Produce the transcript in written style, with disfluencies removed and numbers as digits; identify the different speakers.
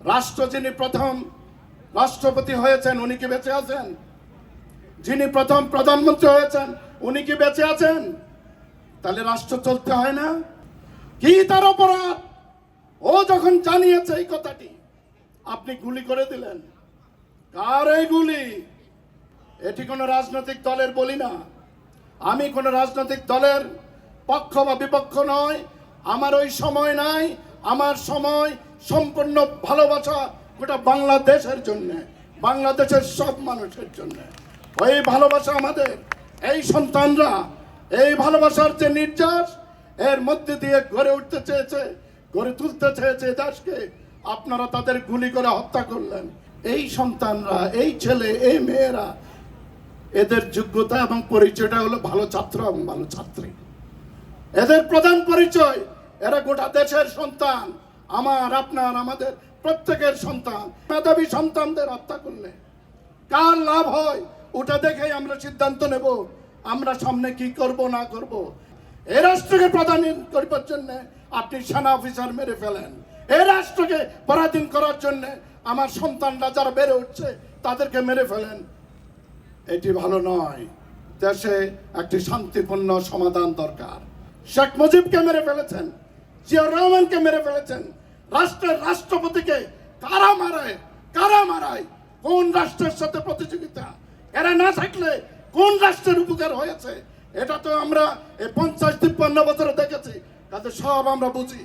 Speaker 1: রাষ্ট্র যিনি প্রথম রাষ্ট্রপতি হয়েছেন উনি কি বেঁচে আছেন? যিনি প্রথম প্রধানমন্ত্রী হয়েছেন উনি কি বেঁচে আছেন? তাহলে রাষ্ট্র চলতে হয় না? কি তার অপরাধ? ও যখন জানিয়েছে এই কথাটি, আপনি গুলি করে দিলেন। কার এই গুলি? এটি কোনো রাজনৈতিক দলের বলি না। আমি কোনো রাজনৈতিক দলের পক্ষ বা বিপক্ষ নয়। আমার ওই সময় নাই। আমার সময় সম্পূর্ণ ভালোবাসা গোটা বাংলাদেশের জন্য, বাংলাদেশের সব মানুষের জন্য। ওই ভালোবাসা আমাদের এই সন্তানরা, এই ভালোবাসার যে নির্যাস এর মধ্যে দিয়ে গড়ে উঠতে চেয়েছে, গড়ে তুলতে চেয়েছে দেশকে, আপনারা তাদের গুলি করে হত্যা করলেন। এই সন্তানরা, এই ছেলে, এই মেয়েরা, এদের যোগ্যতা এবং পরিচয়টা হলো ভালো ছাত্র এবং ভালো ছাত্রী। এদের প্রধান পরিচয় এরা গোটা দেশের সন্তান, আমার, আপনার, আমাদের প্রত্যেকের সন্তান। মেধাবী সন্তানদের হত্যা করলে কার লাভ হয় ওটা দেখেই আমরা সিদ্ধান্ত নেব আমরা সামনে কি করব না করব। এই রাষ্ট্রকে প্রধান করবার জন্য আপনি সেনা অফিসার মেরে ফেলেন। এই রাষ্ট্রকে পরাধীন করার জন্য আমার সন্তানরা যারা বেড়ে উঠছে তাদেরকে মেরে ফেলেন। এটি ভালো নয়। দেশে একটি শান্তিপূর্ণ সমাধান দরকার। শেখ মুজিবকে মেরে ফেলেছেন, জিয়াউর রহমানকে মেরে ফেলেছেন। রাষ্ট্রের রাষ্ট্রপতিকে কারা মারায়? কারা মারায়? কোন রাষ্ট্রের সাথে প্রতিযোগিতা? এরা না থাকলে কোন রাষ্ট্রের উপকার হয়েছে এটা তো আমরা এই 50-53 বছরে দেখেছি। তাতে সব আমরা বুঝি।